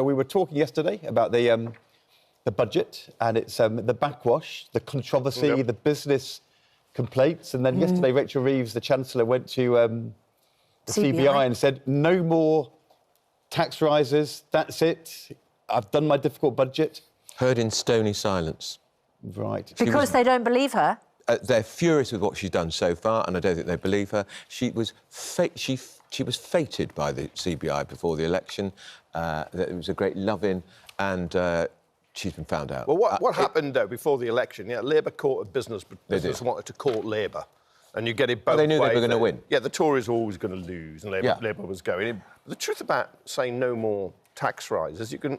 We were talking yesterday about the budget and its the backwash, the controversy, the business complaints, and then yesterday Rachel Reeves, the Chancellor, went to the CBI and said, no more tax rises, that's it, I've done my difficult budget. Heard in stony silence. Right. Because they don't believe her? They're furious with what she's done so far, and I don't think they believe her. She was fated by the CBI before the election. It was a great love-in, and she's been found out. Well, what happened, though, before the election? Yeah, Labour courted business, but business wanted to court Labour. And you get it both ways. They knew they were going to win. Yeah, the Tories were always going to lose, and Labour was going in. The truth about saying no more tax rises, you can,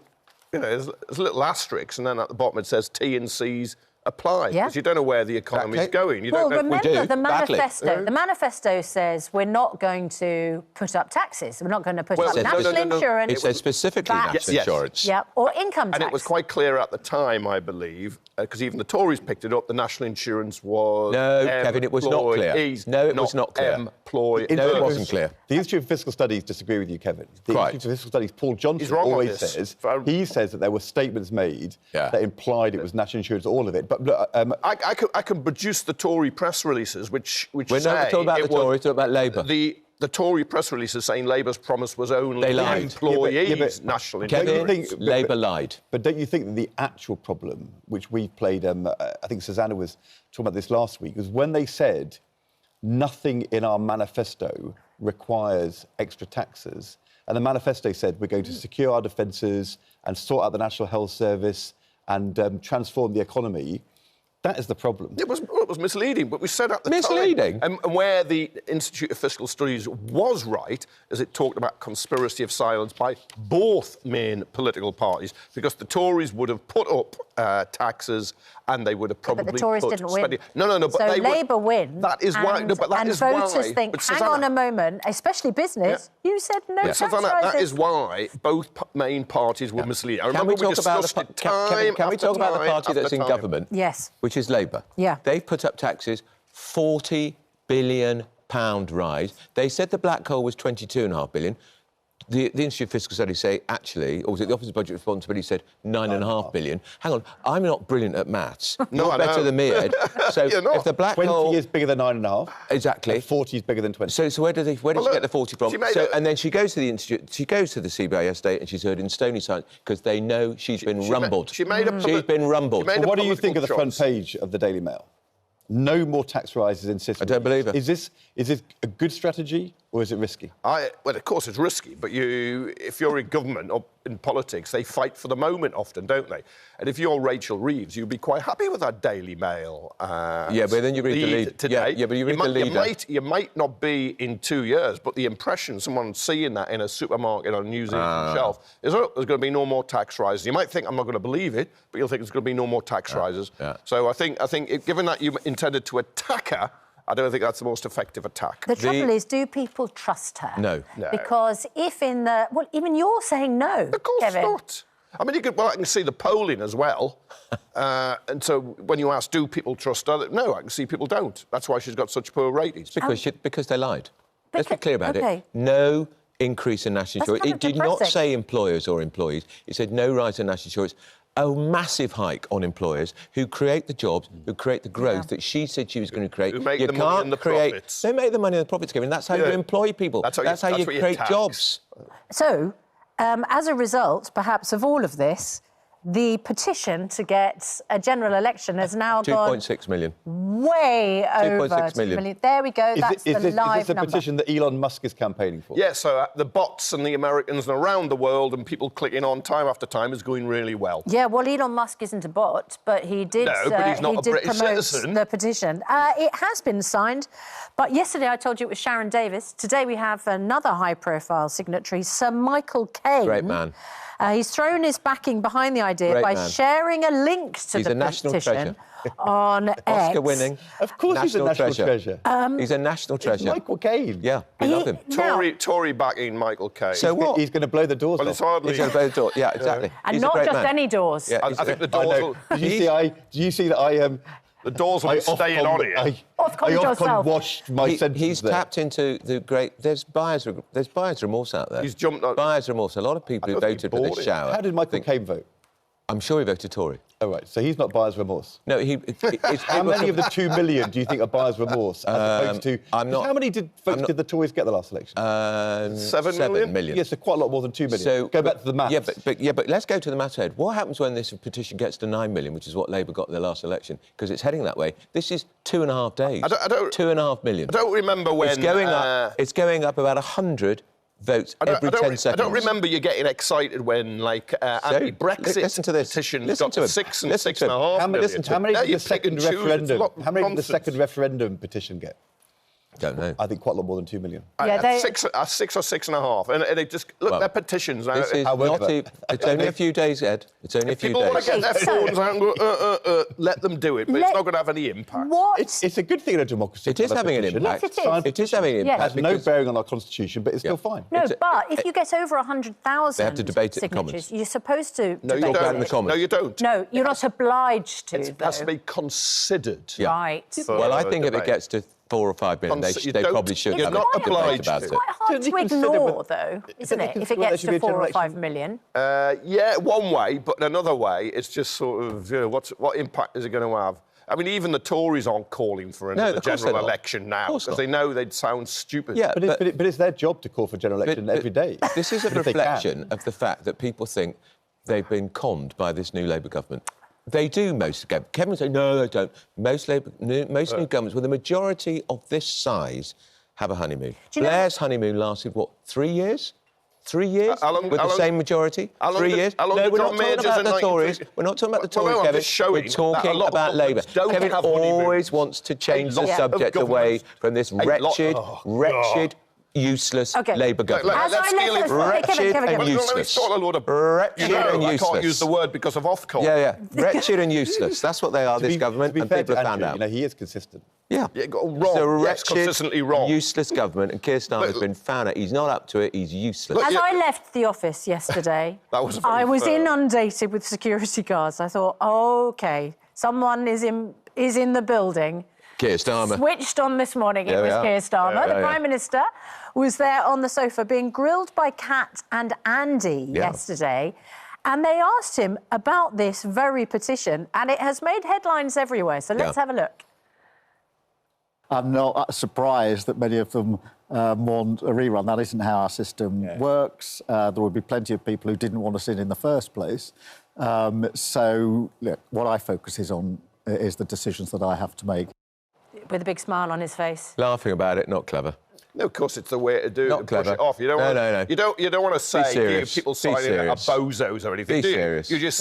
there's a little asterisk, and then at the bottom it says T and C's apply, because you don't know where the economy's going. You don't know. Remember the manifesto. The manifesto says we're not going to put up taxes. We're not going to put up national insurance. It says specifically national insurance. Yeah, or income tax. And it was quite clear at the time, I believe, because even the Tories picked it up, the national insurance was... No, Kevin, it was not clear. No, it was not clear. No, it wasn't clear. The Institute of Fiscal Studies disagree with you, Kevin. The Institute of Fiscal Studies, Paul Johnson always says, he says that there were statements made that implied it was national insurance, all of it. But look, I can produce the Tory press releases, which we're not talking about the Tories, talking about Labour. The Tory press releases saying Labour's promise was only employees national insurance. Labour lied. But don't you think that the actual problem, which we played, I think Susanna was talking about this last week, was when they said nothing in our manifesto requires extra taxes, and the manifesto said we're going to secure our defences and sort out the National Health Service and transform the economy. That is the problem. It was misleading, but we said at the time... And where the Institute of Fiscal Studies was right, is it talked about conspiracy of silence by both main political parties, because the Tories would have put up taxes and they would have probably... But the Tories didn't win. No, but so Labour win. That is why... No, but that is why... And voters think, hang on a moment, especially business, you said no tax Susanna, rises. that is why both main parties were misleading. I remember can we talk about the party that's in government? Yes. Which is Labour. Yeah. They've put up taxes, £40 billion rise. They said the black hole was £22.5 billion. The Institute of Fiscal Studies say, actually, or was it the Office of Budget Responsibility said $9.5 billion. Hang on, I'm not brilliant at maths. You're better than me, Ed. So if the black 20 hole... 20 is bigger than 9.5. Exactly. 40 is bigger than 20. So where does she get the 40 from? And then she goes to the Institute, she goes to the CBI yesterday and she's heard in stony silence because they know she's been rumbled. She's been rumbled. So what do you think of the front page of the Daily Mail? No more tax rises insisted. I don't believe it. Is this a good strategy or is it risky? Well, of course it's risky, but if you're in government or in politics, they fight for the moment often, don't they? And if you're Rachel Reeves, you'll be quite happy with that Daily Mail. Yeah, but then you read the lead today. Yeah, but you read the leader. You might not be in 2 years, but the impression someone seeing that in a supermarket on a New Zealand shelf is, oh, there's going to be no more tax rises. You might think, I'm not going to believe it, but you'll think there's going to be no more tax rises. Yeah. So I think given that you intended to attack her, I don't think that's the most effective attack. The trouble is, do people trust her? No. Because if in the... Well, even you're saying no, Of course Kevin. not. I mean, I can see the polling as well. And so when you ask, do people trust her? No, I can see people don't. That's why she's got such poor ratings. Because they lied. Let's be clear about it. No increase in national insurance. It did not say employers or employees. It said no rise in national insurance. A massive hike on employers who create the jobs, who create the growth that she said she was going to create. Who make the money and the profits. They make the money and the profits, Kevin. That's how you employ people. That's how you create jobs. So, as a result, perhaps, of all of this, the petition to get a general election has now gone... 2.6 million. Way over 2.6 million. There we go, that's the live number. Is this a petition that Elon Musk is campaigning for? Yes, so the bots and the Americans and around the world and people clicking on time after time is going really well. Yeah, well, Elon Musk isn't a bot, but he did... No, but he's not a British citizen. The petition. It has been signed, but yesterday I told you it was Sharon Davis. Today we have another high-profile signatory, Sir Michael Caine. Great man. He's thrown his backing behind the idea by sharing a link to the petition on X. Oscar-winning. Of course he's a national treasure. He's a national treasure. Michael Caine. Yeah, we love him. Tory backing Michael Caine. So what? He's going to blow the doors off. It's hardly... He's going to blow the door. Yeah, exactly. And not just any doors. Yeah, I think the doors will... Did you see that The doors will be staying on here. I Ofcom often yourself. washed my sentence He's there. tapped into the great... There's buyer's remorse out there. He's jumped on... Buyer's remorse. A lot of people who don't think voted he for bought this it. shower... How did Michael Caine vote? I'm sure he voted Tory. Oh, right. So he's not buyer's remorse. No, How many of the 2 million do you think are buyer's remorse as opposed to... I'm not- How many votes did the Tories get the last election? 7 million? Yes, so quite a lot more than 2 million. So, go back to the maths. Yeah, but let's go to the maths head. What happens when this petition gets to 9 million, which is what Labour got in their last election? Because it's heading that way. This is 2.5 days. I don't- 2.5 million. I don't remember when... It's going up. It's going up about 100 votes every 10 seconds. I don't remember you getting excited when, like, anti-Brexit listen to this. petitions Listen got to him. 6 and Listen to him. 6.5 How million. many Now did you the pick and second choose. It's a referendum? lot How many did the nonsense. second referendum petition get? Don't know. I think quite a lot more than 2 million. Yeah, they... 6 or 6.5, and they just look. They're petitions now. This is However- not it's only a few days, Ed. It's only a few People want to days. get their phones out and go, let them do it, but it's not going to have any impact. What? It's a good thing in a democracy. It is to have a having an petition. impact. Yes, it is. It is having an Yes. impact. It has no because- bearing on our constitution, but it's still fine. No, It's a- but if you get over 100,000 They have to debate it in signatures, Commons. you're supposed to No, you debate out in don't. the Commons. No, you don't. No, you're not obliged to, It has to be considered. Yeah. Right. Well, I think if it debate. gets to 4 or 5 million, You they don't- probably should you're have not a debate obliged about to. it. Quite hard Don't you to consider ignore, with- though, isn't Don't you it? If it consider there gets should be to a 4 or general 5 election? million. Yeah, one way, but another way, it's just sort of, you know, what impact is it going to have? I mean, even the Tories aren't calling for another of course general they're not. election now Of course because not. they know they'd sound stupid. Yeah, But it's their job to call for general election every day. This is a But if they can. reflection of the fact that people think they've been conned by this new Labour government. They do most. Kevin would say, no, they don't. Most new governments, with a majority of this size, have a honeymoon. Do you know- Blair's honeymoon lasted, what, 3 years? 3 years? How long- with how the long- same majority? how long 3 did- years? how long No, did we're John not talking Majors about in the 1950? Tories. We're not talking about the Well, Tories, I'm Kevin. just showing We're that a talking lot of about Labour. governments don't Kevin have honeymoons. always wants to change the lot of subject away governments- from this a lot- wretched, oh, wretched, useless Okay. Labour government. As Let's I deal left in- us- Wretched Kevin, and Kevin. useless. Let me start a load of... Wretched You know, and I useless. can't use the word because of Ofcom. Yeah. Wretched and useless. That's what they are, To this be- government, to be and fair people to have found Andrew, out. you know, he is consistent. Yeah. Yeah, wrong. It's a Yes, wretched, consistently wrong. useless government, and Keir Starmer's But- been found out. He's not up to it, he's useless. Look, As yeah. I left the office yesterday, That was very I was fair. inundated with security guards. I thought, oh, OK, someone is in the building. Keir Starmer. Switched on this morning, Yeah, it was we are. Keir Starmer. Yeah, The yeah. Prime Minister was there on the sofa being grilled by Kat and Andy yesterday. And they asked him about this very petition, and it has made headlines everywhere. So let's have a look. I'm not surprised that many of them want a rerun. That isn't how our system works. There would be plenty of people who didn't want us in the first place. So, look, what I focus on is the decisions that I have to make. With a big smile on his face. Laughing about it, not clever. No, of course, it's the way to do it. Not to clever. Push it off. You don't No, want no, no. You don't want to say serious. people Be signing serious. are bozos or anything. Be do you? serious. You just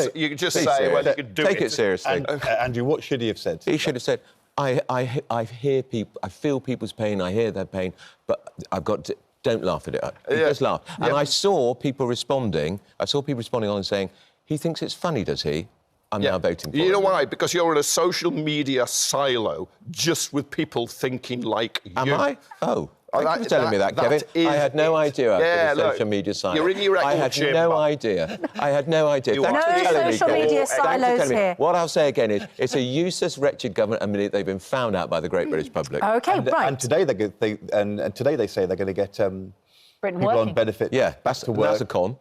Be say, well, serious. you can do Take it. it seriously. And, Andrew, what should he have said? He should have said, I hear people, I feel people's pain, I hear their pain, but I've got to, don't laugh at it. Just laugh. And I saw people responding on and saying, he thinks it's funny, does he? I'm now voting for You know him. why? Because you're in a social media silo just with people thinking like you. Am I? Oh. Thank you for that- telling me that, that Kevin. is I had no it. idea Yeah, after the look, social media silo. you're in your echo I had chamber. no idea. I had no idea. You Thanks are. for No telling me, social Kevin. media Thanks for silos telling me. here. What I'll say again is, it's a useless, wretched government, and they've been found out by the Great British public. OK, right. And today today they say they're going to get Britain people working. on benefit Yeah, back to work. that's a con.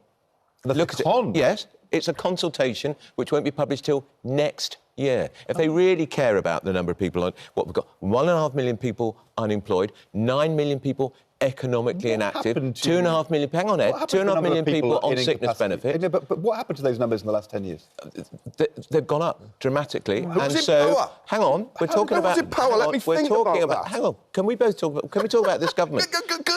That's a at con. it. Yes, it's a consultation which won't be published till next year. If they really care about the number of people on, what we've got, 1.5 million people unemployed, 9 million people economically inactive, happened to- 2.5 million. Hang on, Ed. What happened to the 2.5 number million of people people on in sickness incapacity? benefit. No, but what happened to those numbers in the last 10 years? They've gone up dramatically, and was in so power? hang on, we're talking who was about. in power? hang Let on, me we're think talking about that. Hang on, can we both talk? Can we talk about this government?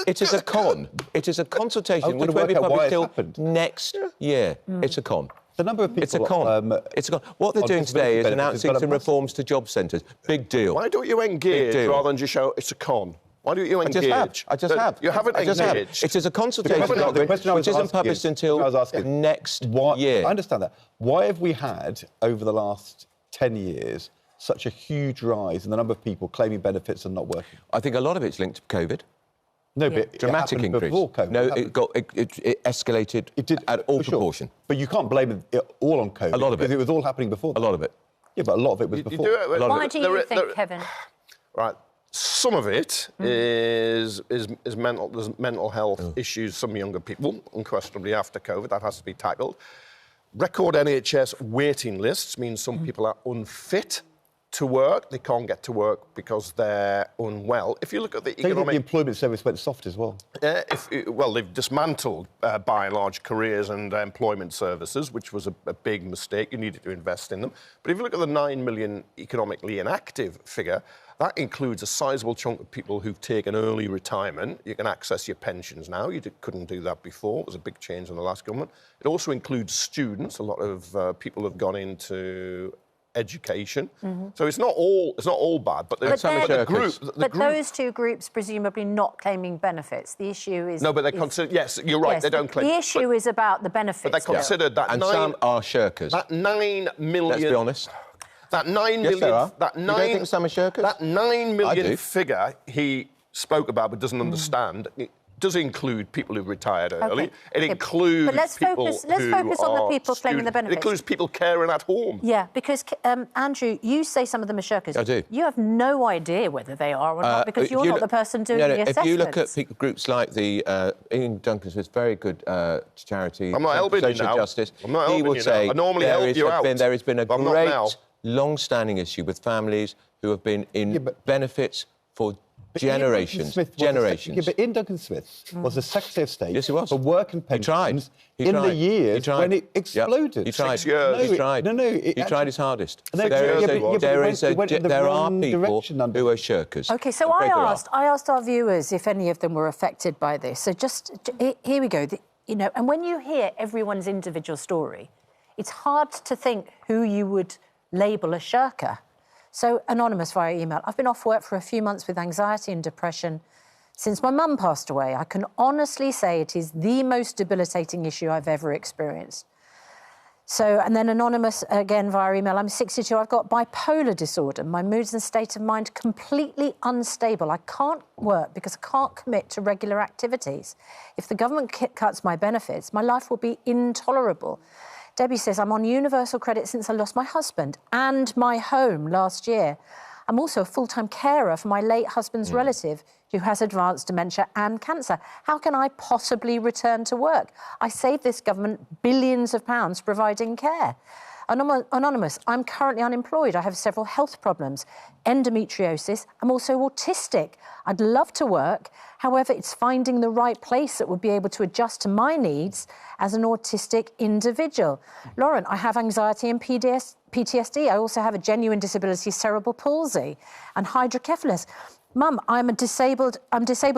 It is a con. It is a consultation I'm which trying won't to be work out why published it's till happened. next year. It's a con. The number of people... It's a con. It's a con. What they're on doing disability today is benefits announcing has some gone up reforms to job centres. Big deal. Why don't you Big engage deal. rather than just shout it's a con? Why don't you engage? I just have. You haven't I just have. engaged. It is a consultation The document question I was which isn't asking published is- until I was asking, next Why, year. I understand that. Why have we had, over the last 10 years, such a huge rise in the number of people claiming benefits and not working? I think a lot of it's linked to COVID. No, but it Dramatic happened increase. before COVID. No, happened- it escalated It did, at all for sure. proportion. But you can't blame it all on COVID. A lot of it. Because it was all happening before A that. lot of it. Yeah, but a lot of it was before. Why do you think, Kevin? Right. Some of it is mental. There's mental health issues. Some younger people, unquestionably, after COVID, that has to be tackled. Record NHS waiting lists means some people are unfit to work. They can't get to work because they're unwell. If you look at the economic... the employment service went soft as well. Well, they've dismantled, by and large, careers and employment services, which was a big mistake. You needed to invest in them. But if you look at the 9 million economically inactive figure, that includes a sizable chunk of people who've taken early retirement. You can access your pensions now. You couldn't do that before. It was a big change in the last government. It also includes students. A lot of people have gone into education. So it's not all bad, but those two groups presumably not claiming benefits. The issue is... No, but they consider... Yes, you're right, they don't claim... The issue is about the benefits. But they considered that... And some are shirkers. That 9 million... Let's be honest. That 9 million... Yes, there are. That 9, you don't think some are shirkers? That 9 million figure he spoke about but doesn't understand... It does include people who retired early. It includes let's focus on the people claiming the benefits. It includes people caring at home. Yeah, because, Andrew, you say some of them are shirkers. I do. You have no idea whether they are or not because you're not the person doing the assessments. If you look at groups like the Ian Duncan Smith's very good charity, I'm not helping social you now. justice, I'm not he helping will you say now. I normally help you out. There has been a but great long-standing issue with families who have been in benefits for generations. But Ian Duncan Smith was the Secretary of State for Work and Pensions in the years when it exploded. He tried. 6 years. He tried. He tried his hardest. There are people who are shirkers. OK, so I asked our viewers if any of them were affected by this. So just here we go. And when you hear everyone's individual story, it's hard to think who you would label a shirker. So, anonymous via email, I've been off work for a few months with anxiety and depression since my mum passed away. I can honestly say it is the most debilitating issue I've ever experienced. So, and then anonymous again via email, I'm 62, I've got bipolar disorder. My moods and state of mind completely unstable. I can't work because I can't commit to regular activities. If the government cuts my benefits, my life will be intolerable. Debbie says, I'm on universal credit since I lost my husband and my home last year. I'm also a full-time carer for my late husband's relative who has advanced dementia and cancer. How can I possibly return to work? I saved this government billions of pounds providing care. Anonymous, I'm currently unemployed. I have several health problems, endometriosis. I'm also autistic. I'd love to work. However, it's finding the right place that would be able to adjust to my needs as an autistic individual. Lauren, I have anxiety and PTSD. I also have a genuine disability, cerebral palsy and hydrocephalus. Mum, I'm disabled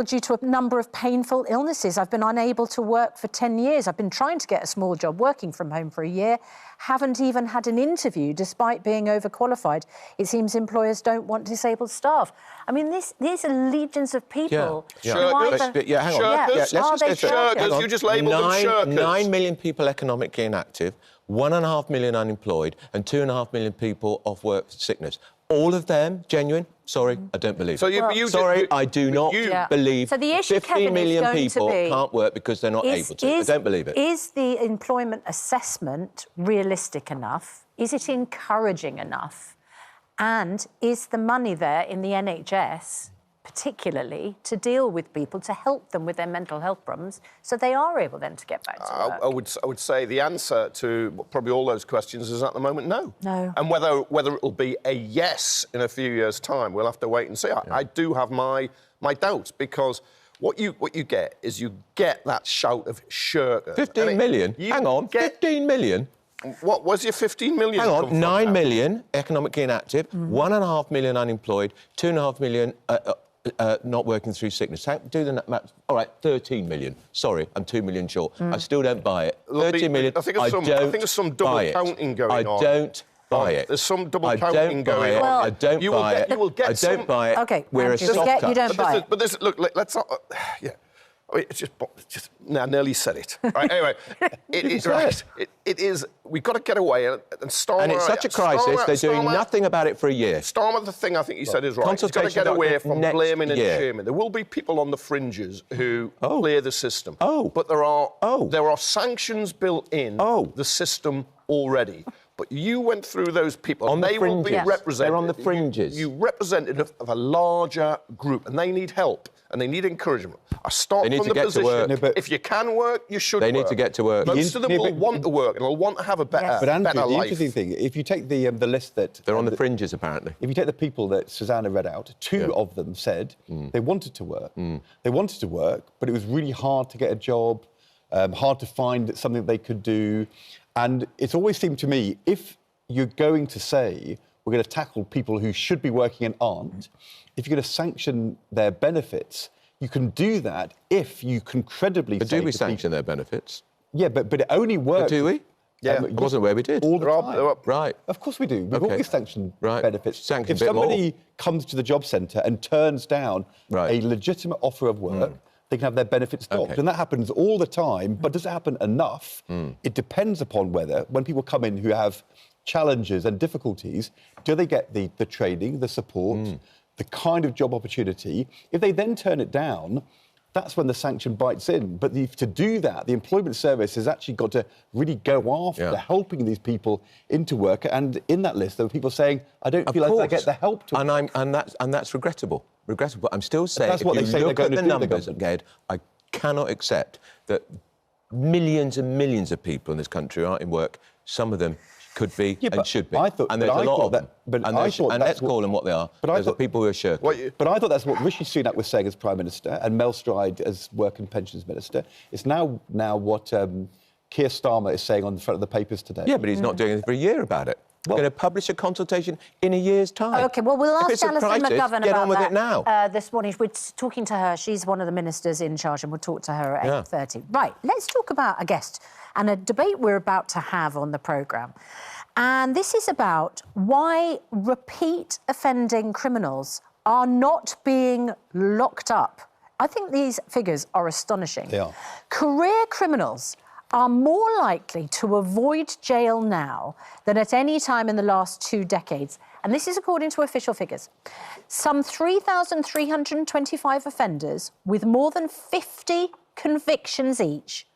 due to a number of painful illnesses. I've been unable to work for 10 years. I've been trying to get a small job working from home for a year. Haven't even had an interview despite being overqualified. It seems employers don't want disabled staff. I mean, these are legions of people. Hang on. Shirkers. You just labelled them shirkers. 9 million people economically inactive, 1.5 million unemployed, and 2.5 million people off work for sickness. All of them genuine? Sorry, I don't believe it. I do not believe so the issue, 50 million people can't work because they're not able to. I don't believe it. Is the employment assessment realistic enough? Is it encouraging enough? And is the money there in the NHS, particularly, to deal with people, to help them with their mental health problems, so they are able then to get back to work? I would say the answer to probably all those questions is at the moment no. No. And whether it'll be a yes in a few years' time, we'll have to wait and see. I do have my doubts because what you get is you get that shout of shirkers. 15 million? Hang on, 15 million? What was your 15 million? Hang on, 9 million economically inactive, 1.5 million unemployed, 2.5 million not working through sickness. Do the maths. All right, 13 million. Sorry, I'm 2 million short. I still don't buy it. 13 million, I think there's some double counting going on. I don't buy it. There's some double counting going on. I don't buy it. You will get I don't buy it. OK, we're a soft touch. You don't buy it. But this, look, let's not... Yeah. It's just I nearly said it. Right, anyway, it is. We've got to get away and start. And it's such a crisis. They're doing nothing about it for a year. Starmer, the thing I think you said is right. We've got to get away from blaming and shaming. There will be people on the fringes who clear the system. But there are sanctions built in the system already. But you went through those people. On the they will be fringes. represented. They're on the fringes. You representative of a larger group, and they need help and they need encouragement. I start They need from to the get to position. work. No, but- If you can work, you should. They need work. to get to work. Most of them No, will but- want to work and will want to have a better, Yes. But Andrew, better the life. interesting thing, if you take the list that... They're on the fringes, apparently. If you take the people that Susanna read out, two of them said they wanted to work. They wanted to work, but it was really hard to get a job, hard to find something that they could do. And it's always seemed to me, if you're going to say we're going to tackle people who should be working and aren't, if you're going to sanction their benefits, you can do that if you can credibly But say do we to sanction their benefits? people, yeah, but it only works... But do we? Yeah. I wasn't aware we did. All the They're time. up. Right. Of course we do. We've Okay. always sanctioned Right. benefits. Sanction If a bit more. somebody comes to the job centre and turns down Right. a legitimate offer of work, they can have their benefits stopped. Okay. And that happens all the time. But does it happen enough? It depends upon whether, when people come in who have challenges and difficulties, do they get the training, the support, the kind of job opportunity? If they then turn it down, that's when the sanction bites in. But to do that, the Employment Service has actually got to really go after helping these people into work. And in that list, there were people saying, I don't feel like I get the help to... And that's regrettable. Regrettable. I'm still saying, That's if what you they say they're look going at to the do, the numbers, government. Ged, I cannot accept that millions and millions of people in this country aren't in work. Some of them could be Yeah, and but should be. I thought- and but there's I a lot thought of that- them. but and I there's- thought and that's let's call them what they are. But I There's the thought- people who are shirking. But I thought that's what Rishi Sunak was saying as Prime Minister and Mel Stride as Work and Pensions Minister. It's now what Keir Starmer is saying on the front of the papers today. Yeah, but he's not doing anything for a year about it. We're going to publish a consultation in a year's time. OK, well, we'll If ask it's a Alison crisis, McGovern get about on with that it now. This morning. We're talking to her. She's one of the ministers in charge, and we'll talk to her at 8:30. Right, let's talk about a guest and a debate we're about to have on the programme. And this is about why repeat offending criminals are not being locked up. I think these figures are astonishing. They are. Career criminals are more likely to avoid jail now than at any time in the last 2 decades. And this is according to official figures. Some 3,325 offenders with more than 50 convictions each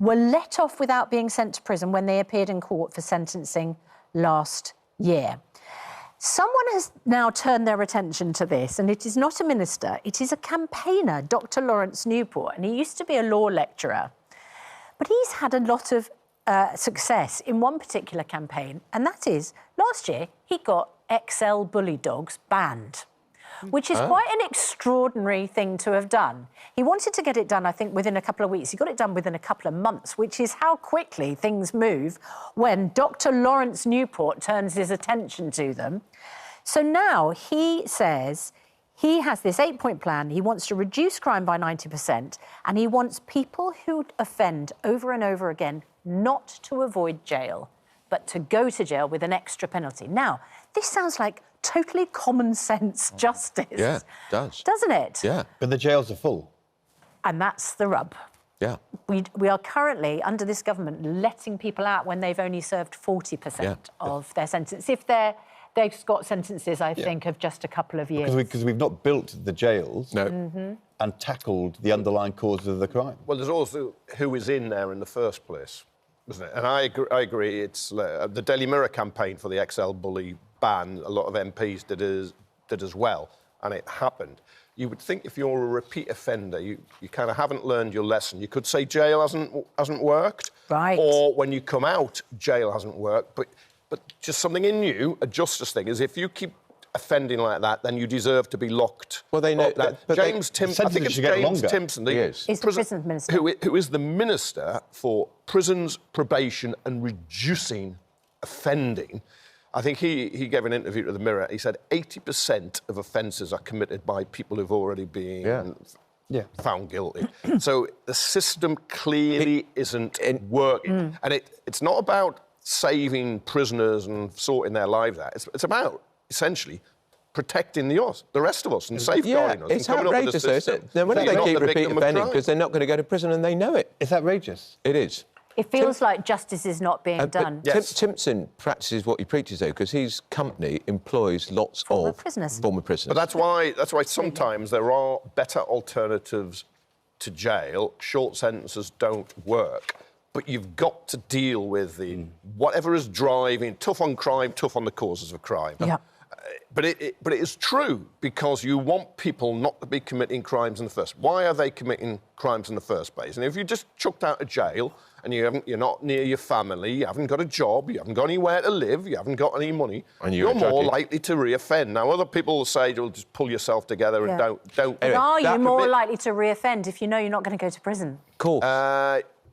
were let off without being sent to prison when they appeared in court for sentencing last year. Someone has now turned their attention to this, and it is not a minister, it is a campaigner, Dr. Lawrence Newport, and he used to be a law lecturer. But he's had a lot of success in one particular campaign, and that is, last year, he got XL bully dogs banned, which is quite an extraordinary thing to have done. He wanted to get it done, I think, within a couple of weeks. He got it done within a couple of months, which is how quickly things move when Dr. Lawrence Newport turns his attention to them. So now he says he has this 8-point plan. He wants to reduce crime by 90%, and he wants people who offend over and over again not to avoid jail, but to go to jail with an extra penalty. Now, this sounds like totally common sense justice. Yeah, it does. Doesn't it? Yeah, But the jails are full. And that's the rub. yeah. We are currently, under this government, letting people out when they've only served 40% of their sentence. If they've got sentences, I think, of just a couple of years. Because we've not built the jails No. and tackled the underlying causes of the crime. Well, there's also who is in there in the first place, isn't it? And I agree. It's the Daily Mirror campaign for the XL bully ban. A lot of MPs did as well, and it happened. You would think if you're a repeat offender, you kind of haven't learned your lesson. You could say jail hasn't worked, Right? Or when you come out, jail hasn't worked. But just something in you, a justice thing, is if you keep offending like that, then you deserve to be locked. Well, they know- up. but James Timpson, I think sentences it's should get James longer. Timpson, He is. He's the prison minister. who is the Minister for Prisons, Probation and Reducing Offending. I think he gave an interview to the Mirror. He said 80% of offences are committed by people who've already been found guilty. So the system clearly isn't working. And it's not about saving prisoners and sorting their lives out. It's about, essentially, protecting the rest of us and safeguarding us. It's and coming up with a outrageous, though, isn't system it? Then why do that's they not keep the repeat victim of offending? crime. Because they're not going to go to prison and they know it. It's outrageous. It is. It feels like justice is not being done. But Yes. Timpson practices what he preaches, though, because his company employs lots Former of prisoners. former prisoners. But that's why sometimes there are better alternatives to jail. Short sentences don't work. but you've got to deal with the whatever is driving, tough on crime, tough on the causes of crime. Yeah. But it is true, because you want people not to be committing crimes in the first. Why are they committing crimes in the first place? And if you're just chucked out of jail and you're not near your family, you haven't got a job, you haven't got anywhere to live, you haven't got any money, and you're more likely to reoffend. Now, other people will say, "You'll just pull yourself together and don't." But are you more likely to reoffend if you know you're not going to go to prison? Cool.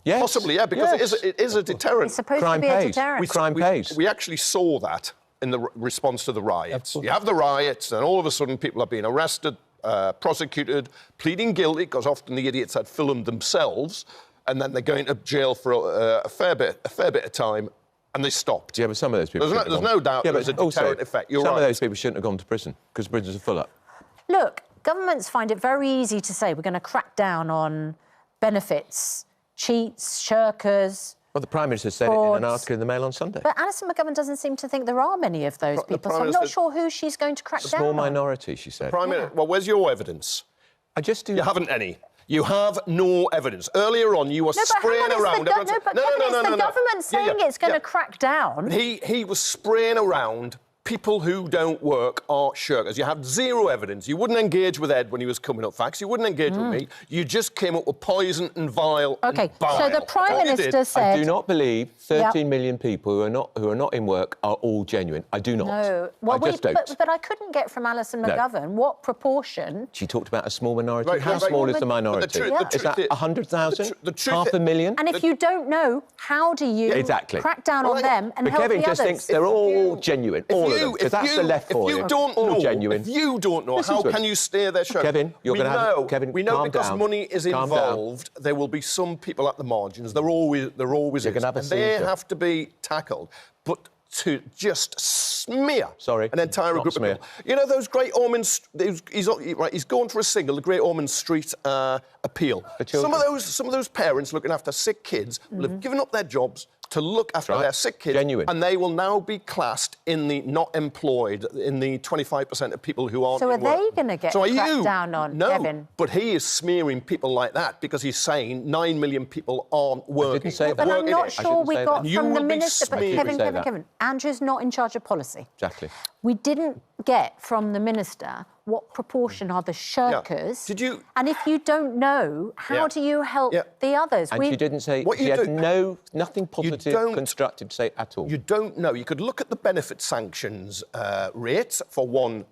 Yes. Possibly, yeah, because it is a deterrent. It's supposed to be a deterrent. Crime pays. We actually saw that in the response to the riots. You have the riots, and all of a sudden people are being arrested, prosecuted, pleading guilty, because often the idiots had filmed themselves, and then they're going to jail for a fair bit of time, and they stopped. Yeah, but some of those people... There's no doubt there's a deterrent effect. You're right. Some of those people shouldn't have gone to prison, because prisons are full up. Look, governments find it very easy to say we're going to crack down on benefits, cheats, shirkers... Well, the Prime Minister said it in an article in the Mail on Sunday. But Alison McGovern doesn't seem to think there are many of those people, so I'm not sure who she's going to crack down on. Small minority, she said. Well, where's your evidence? I just do... You haven't any. You have no evidence. Earlier on, you were spraying around... No, but it's the government saying it's going to crack down. He was spraying around... People who don't work are shirkers. You have zero evidence. You wouldn't engage with Ed when he was coming up facts. You wouldn't engage with me. You just came up with poison and vile and bile. So the Prime Minister said... I do not believe 13 million people who are not in work are all genuine. I do not. No. Well, I just don't. But I couldn't get from Alison McGovern what proportion... She talked about a small minority. How small is the minority? Is that 100,000? 500,000? And if you don't know, how do you crack down on them and help the others? But Kevin just thinks they're all genuine, all of them, because that's the left for you. If you don't know, how can you steer their show? Kevin, you're going to have... Kevin, we know because money is involved, there will be some people at the margins. There always is. And they have to be tackled. But to just smear an entire group of people. You know those Great Ormond... He's going for a single, the Great Ormond Street appeal. Some of those parents looking after sick kids will have given up their jobs to look after their sick kids. Genuine. And they will now be classed in the not employed, in the 25% of people who aren't So are in work. they going to get cracked down on, Kevin? No, but he is smearing people like that because he's saying 9 million people aren't working. I didn't say that. But I'm not sure we got from the Minister... But Kevin, Andrew's not in charge of policy. Exactly. We didn't get from the Minister what proportion are the shirkers. Did you... And if you don't know, how do you help the others? And she didn't say... She had nothing positive, constructive to say at all. You don't know. You could look at the benefit sanctions rates for one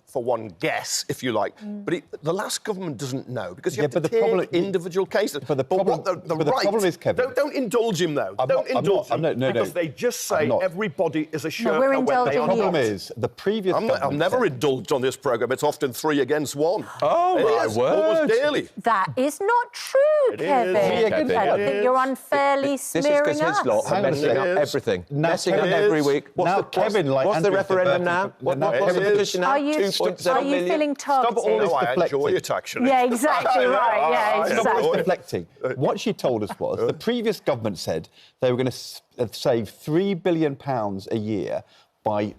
guess, if you like. But the last government doesn't know because you have to take individual cases. But the problem is, Kevin... Don't indulge him, though. Don't indulge him. Because they just say everybody is a shirker. No, we're indulging when the problem is, the previous I'm never indulged on this programme. It's often 3 against 1. Oh, my word. Almost daily. That is not true, Kevin. I think you're unfairly smearing us. This is because his lot are messing up everything. Messing up every week. What's the referendum now? What's the petition now? 2.7 million. Are you feeling targeted? Stop all this I enjoy it, actually. Yeah, exactly right. Yeah, Stop exactly. all this deflecting. What she told us was the previous government said they were going to save £3 billion a year by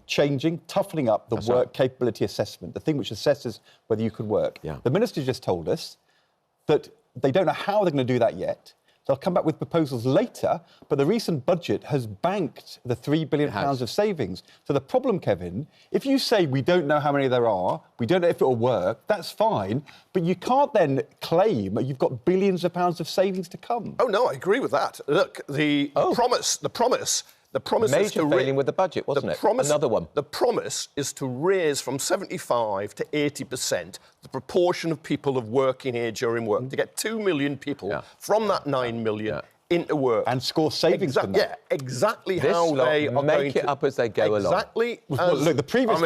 toughening up the work capability assessment, the thing which assesses whether you could work. Yeah. The Minister just told us that they don't know how they're going to do that yet. They'll come back with proposals later, but the recent budget has banked the £3 billion of savings. So the problem, Kevin, if you say we don't know how many there are, we don't know if it'll work, that's fine, but you can't then claim you've got billions of pounds of savings to come. Oh, no, I agree with that. Look, the promise Major is to failing with the budget, wasn't it? Another one. The promise is to raise from 75 to 80% the proportion of people of working age are in work, to get 2 million people from that 9 million into work. And score savings from that. Yeah, exactly how they are make it up as they go along. Exactly. Look, the previous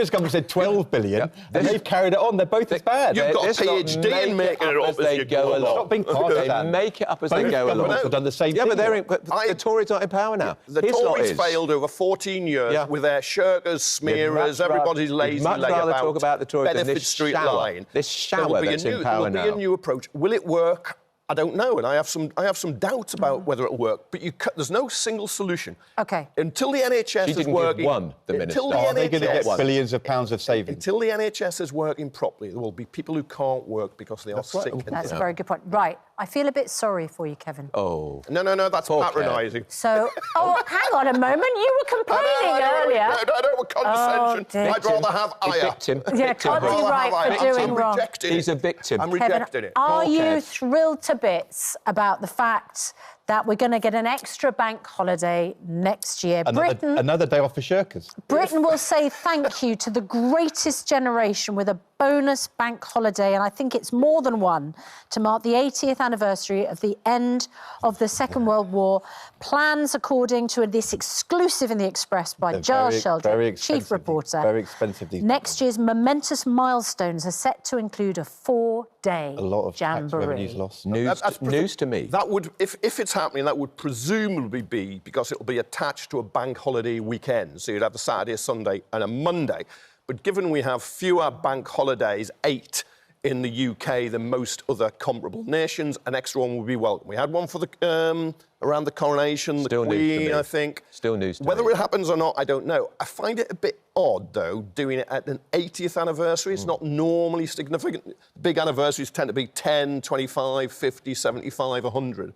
government said 12 billion, and they've carried it on. They're both as bad. You've got a PhD in making it up as you go along. Stop being part of that. They make it up as they go along. Have done the same thing. But the Tories aren't in power now. The Tories failed over 14 years with their shirkers, smearers, everybody's lazy much rather talk about the Tories than this Street shower. line. This shower that's in power now. There will be a new approach. Will it work? I don't know, and I have some doubts about whether it'll work. But there's no single solution. Okay. Until the NHS is working. The Minister. Are they going to get billions of pounds of savings? Until the NHS is working properly, there will be people who can't work because they are sick. That's a very good point. Right. I feel a bit sorry for you, Kevin. Oh. No, that's patronising. So, hang on a moment. You were complaining earlier. I don't want condescension. dear. I'd rather have ire. Victim. Yeah, can't be right for doing wrong. He's a victim. I'm Kevin, rejecting it. are Poor you Kev. thrilled to bits about the fact that we're going to get an extra bank holiday next year? Another day off for shirkers. Britain will say thank you to the greatest generation with a bonus bank holiday, and I think it's more than one, to mark the 80th anniversary of the end of the Second World War. Plans, according to this exclusive in the Express by Giles Sheldrick, chief reporter. Very expensive. Next year's momentous milestones are set to include a 4-day A lot of tax jamboree. revenues lost. News to me. That would, if it's happening, that would presumably be because it'll be attached to a bank holiday weekend. So you'd have a Saturday, a Sunday, and a Monday. But given we have fewer bank holidays, 8 in the UK than most other comparable nations, an extra one would be welcome. We had one for the around the coronation, Still the news to Queen, me. I think. Still news to Whether me. it happens or not, I don't know. I find it a bit odd, though, doing it at an 80th anniversary. It's not normally significant. Big anniversaries tend to be 10, 25, 50, 75, 100.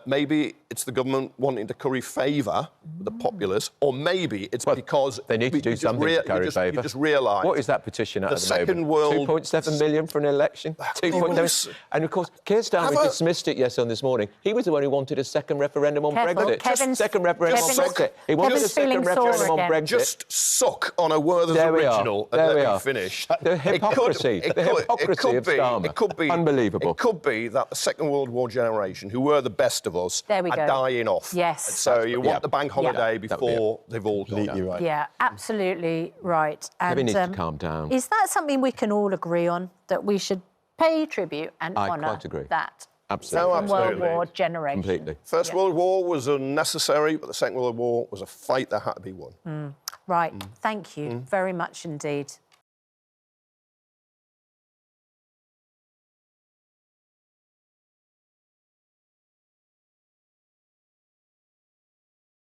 Maybe it's the government wanting to curry favour with the populace, or maybe it's because they need to do something to curry favour. You just realise. What is that petition at the Second moment? World... 2.7 million for an election? 2.7. And of course, Keir Starmer dismissed it on this morning. He was the one who wanted a second referendum on Brexit. Second referendum on Brexit. He wanted a second referendum on Brexit. Just suck on a Werther's original and let me finish. The hypocrisy. The hypocrisy of Starmer. It could be unbelievable. It could be that the Second World War generation, who were the best of us, are dying off. Yes. So you want the bank holiday before they've all gone. Completely right. Yeah, absolutely right. And, Kevin needs to calm down. Is that something we can all agree on, that we should pay tribute and honour quite agree. that Absolutely. Second World absolutely. War generation? Completely. First World War was unnecessary, but the Second World War was a fight that had to be won. Right. Thank you very much indeed.